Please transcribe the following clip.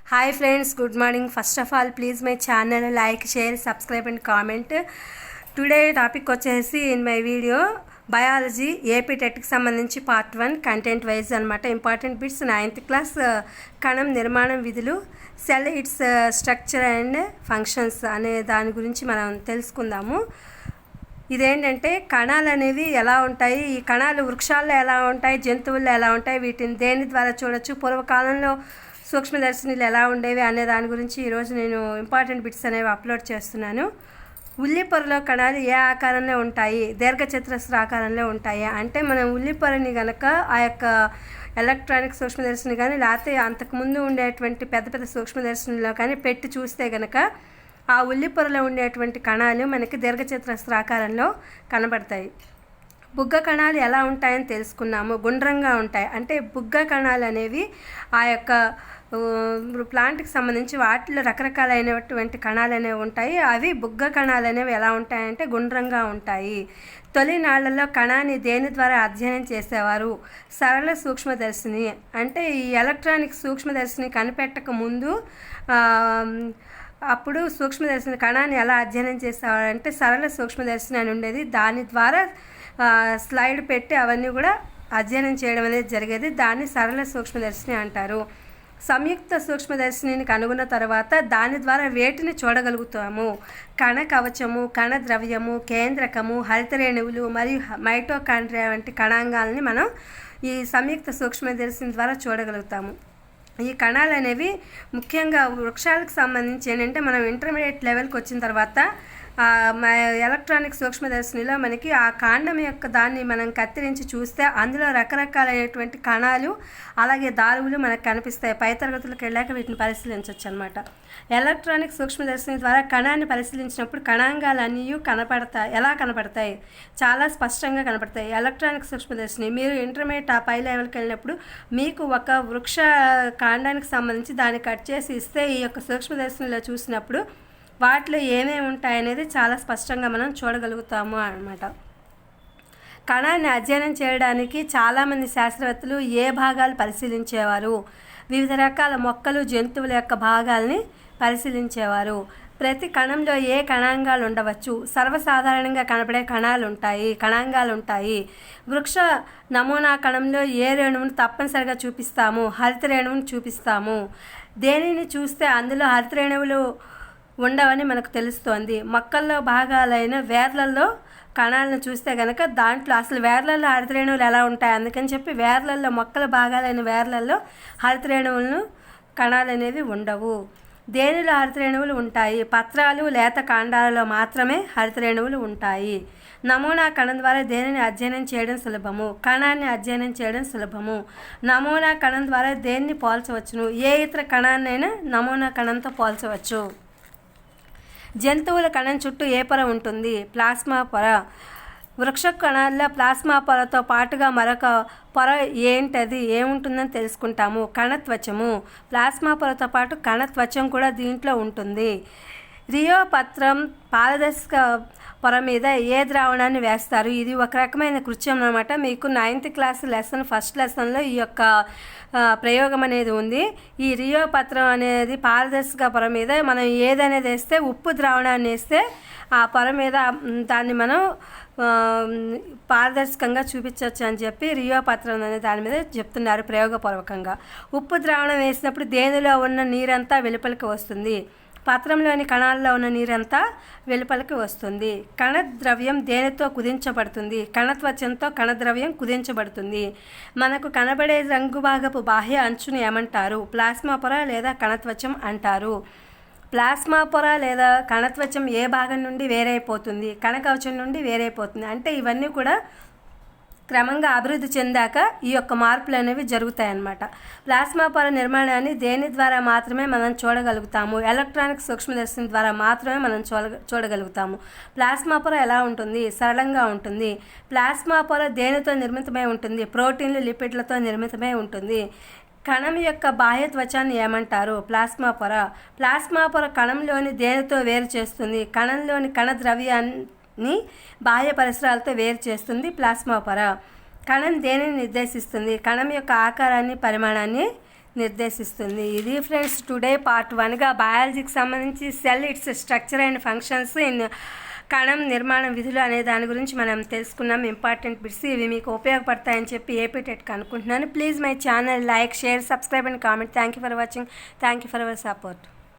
Hi friends, good morning. First of all, please my channel like, share, subscribe and comment. Today topic వచ్చేసి in my video biology AP టెట్కి సంబంధించి part 1 content wise అనమాట. Important bits 9th class కణం నిర్మాణం విధులు, cell its structure and functions అనే దాని గురించి మనం తెలుసుకుందాము. ఇదేంటంటే కణాలు అనేవి ఎలా ఉంటాయి, ఈ కణాలు వృక్షాల్లో ఎలా ఉంటాయి, జంతువుల్లో ఎలా ఉంటాయి, వీటిని దేని ద్వారా చూడొచ్చు, పూర్వకాలంలో సూక్ష్మదర్శినిలు ఎలా ఉండేవి అనే దాని గురించి ఈరోజు నేను ఇంపార్టెంట్ బిట్స్ అనేవి అప్లోడ్ చేస్తున్నాను. ఉల్లిపొరలో కణాలు ఏ ఆకారంలో ఉంటాయి, దీర్ఘచతురస్ర ఆకారంలో ఉంటాయి. అంటే మనం ఉల్లిపొరని కనుక ఆ యొక్క ఎలక్ట్రానిక్ సూక్ష్మదర్శిని కానీ లేకపోతే అంతకుముందు ఉండేటువంటి పెద్ద పెద్ద సూక్ష్మదర్శినిలో కానీ పెట్టి చూస్తే కనుక ఆ ఉల్లిపొరలో ఉండేటువంటి కణాలు మనకి దీర్ఘచతురస్ర ఆకారంలో కనబడతాయి. బుగ్గ కణాలు ఎలా ఉంటాయని తెలుసుకున్నాము. గుండ్రంగా ఉంటాయి. అంటే బుగ్గ కణాలు అనేవి ఆ యొక్క ప్లాంట్కి సంబంధించి వాటిలో రకరకాలైనటువంటి కణాలు అనేవి ఉంటాయి. అవి బుగ్గ కణాలు అనేవి ఎలా ఉంటాయంటే గుండ్రంగా ఉంటాయి. తొలి నాళ్లలో కణాన్ని దేని ద్వారా అధ్యయనం చేసేవారు? సరళ సూక్ష్మదర్శిని. అంటే ఈ ఎలక్ట్రానిక్ సూక్ష్మదర్శిని కనిపెట్టక ముందు అప్పుడు సూక్ష్మదర్శిని కణాన్ని ఎలా అధ్యయనం చేసేవారంటే సరళ సూక్ష్మదర్శిని అని ఉండేది. దాని ద్వారా స్లైడ్ పెట్టి అవన్నీ కూడా అధ్యయనం చేయడం అనేది జరిగేది. దాన్ని సరళ సూక్ష్మదర్శిని అంటారు. సంయుక్త సూక్ష్మదర్శినిని కనుగొన్న తర్వాత దాని ద్వారా వేటిని చూడగలుగుతాము? కణ కవచము, కణ ద్రవ్యము, కేంద్రకము, హరితరేణువులు మరియు మైటోకాండ్రియా వంటి కణాంగాలని మనం ఈ సంయుక్త సూక్ష్మదర్శిని ద్వారా చూడగలుగుతాము. ఈ కణాలు అనేవి ముఖ్యంగా వృక్షాలకు సంబంధించి ఏంటంటే మనం ఇంటర్మీడియట్ లెవెల్కి వచ్చిన తర్వాత ఎలక్ట్రానిక్ సూక్ష్మదర్శినిలో మనకి ఆ కాండం యొక్క దాన్ని మనం కత్తిరించి చూస్తే అందులో రకరకాలైనటువంటి కణాలు అలాగే దారువులు మనకు కనిపిస్తాయి. పై తరగతులకు వెళ్ళాక వీటిని పరిశీలించవచ్చు అనమాట. ఎలక్ట్రానిక్ సూక్ష్మదర్శిని ద్వారా కణాన్ని పరిశీలించినప్పుడు కణాంగాలన్నీ ఎలా కనపడతాయి? చాలా స్పష్టంగా కనపడతాయి. ఎలక్ట్రానిక్ సూక్ష్మదర్శిని మీరు ఇంటర్మీడియట్ ఆ పై లెవెల్కి వెళ్ళినప్పుడు మీకు ఒక వృక్ష కాండానికి సంబంధించి దాన్ని కట్ చేసి ఇస్తే ఈ యొక్క సూక్ష్మదర్శినిలో చూసినప్పుడు వాటిలో ఏమేమి ఉంటాయనేది చాలా స్పష్టంగా మనం చూడగలుగుతాము అన్నమాట. కణాన్ని అధ్యయనం చేయడానికి చాలామంది శాస్త్రవేత్తలు ఏ భాగాలు పరిశీలించేవారు? వివిధ రకాల మొక్కలు, జంతువుల యొక్క భాగాల్ని పరిశీలించేవారు. ప్రతి కణంలో ఏ కణాంగాలు ఉండవచ్చు? సర్వసాధారణంగా కనపడే కణాంగాలు ఉంటాయి. వృక్ష నమూనా కణంలో ఏ రేణువును తప్పనిసరిగా చూపిస్తాము? హరిత రేణువును చూపిస్తాము. దేనిని చూస్తే అందులో హరిత రేణువులు ఉండవని మనకు తెలుస్తోంది? మొక్కల్లో భాగాలైన వేర్లలో కణాలను చూస్తే కనుక దాంట్లో అసలు వేర్లలో హరితరేణువులు ఎలా ఉంటాయి? అందుకని చెప్పి వేర్లలో మొక్కల భాగాలైన వేర్లలో హరితరేణువులను కణాలు అనేవి ఉండవు. దేనిలో హరితరేణువులు ఉంటాయి? పత్రాలు, లేత కాండాలలో మాత్రమే హరితరేణువులు ఉంటాయి. నమూనా కణం ద్వారా దేనిని అధ్యయనం చేయడం సులభము? కణాన్ని అధ్యయనం చేయడం సులభము. నమూనా కణం ద్వారా దేన్ని పోల్చవచ్చును? ఏ ఇతర కణాన్నైనా నమూనా కణంతో పోల్చవచ్చు. జంతువుల కణం చుట్టూ ఏ పొర ఉంటుంది? ప్లాస్మా పొర. వృక్ష కణాల్లో ప్లాస్మా పొరతో పాటుగా మరొక పొర ఏముంటుందని తెలుసుకుంటాము? కణత్వచము. ప్లాస్మా పొరతో పాటు కణత్వచం కూడా దీంట్లో ఉంటుంది. రియోపత్రం పారదర్శక పొర మీద ఏ ద్రావణాన్ని వేస్తారు? ఇది ఒక రకమైన కృత్యం అన్నమాట. మీకు 9th క్లాస్ ఫస్ట్ లెసన్లో ఈ యొక్క ప్రయోగం అనేది ఉంది. ఈ రియోపత్రం అనేది పారదర్శక పొర మీద మనం ఏదనేది వేస్తే, ఉప్పు ద్రావణాన్ని వేస్తే ఆ పొర మీద దాన్ని మనం పారదర్శకంగా చూపించవచ్చు అని చెప్పి రియోపత్రం అనే దాని మీద చెప్తున్నారు ప్రయోగపూర్వకంగా. ఉప్పు ద్రావణం వేసినప్పుడు దేనిలో ఉన్న నీరంతా వెలుపలికి వస్తుంది? పత్రంలోని కణాల్లో ఉన్న నీరంతా వెలుపలికి వస్తుంది. కణద్రవ్యం దేనితో కుదించబడుతుంది? కణత్వచంతో కణద్రవ్యం కుదించబడుతుంది. మనకు కనబడే రంగు భాగపు బాహ్య అంచును ఏమంటారు? ప్లాస్మా పొర లేదా కణత్వచం అంటారు. ప్లాస్మా పొర లేదా కణత్వచం ఏ భాగం నుండి వేరైపోతుంది? కణకవచం నుండి వేరైపోతుంది. అంటే ఇవన్నీ కూడా క్రమంగా అభివృద్ధి చెందాక ఈ యొక్క మార్పులు అనేవి జరుగుతాయన్నమాట. ప్లాస్మా పొర నిర్మాణాన్ని దేని ద్వారా మాత్రమే మనం చూడగలుగుతాము? ఎలక్ట్రానిక్ సూక్ష్మదర్శిని ద్వారా మాత్రమే మనం చూడగలుగుతాము. ప్లాస్మా పొర ఎలా ఉంటుంది? సరళంగా ఉంటుంది. ప్లాస్మా పొర దేనితో నిర్మితమై ఉంటుంది? ప్రోటీన్లు, లిపిడ్లతో నిర్మితమై ఉంటుంది. కణం యొక్క బాహ్య త్వచాన్ని ఏమంటారు? ప్లాస్మా పొర. ప్లాస్మా పొర కణంలోని దేనితో వేరు చేస్తుంది? కణంలోని కణ ద్రవ్యాన్ని బాహ్య పరిసరాలతో వేరు చేస్తుంది ప్లాస్మా పొర. కణం దేనిని నిర్దేశిస్తుంది? కణం యొక్క ఆకారాన్ని, పరిమాణాన్ని నిర్దేశిస్తుంది. ఇది ఫ్రెండ్స్ టుడే పార్ట్ 1గా బయాలజీకి సంబంధించి cell its structure and functions in కణం నిర్మాణం విధులు అనే దాని గురించి మనం తెలుసుకున్నాం. ఇంపార్టెంట్ బిట్స్ ఇవి మీకు ఉపయోగపడతాయని చెప్పి ఏపీ టెట్కి అనుకుంటున్నాను. Please my channel like, share, subscribe and comment. Thank you for watching. Thank you for our support.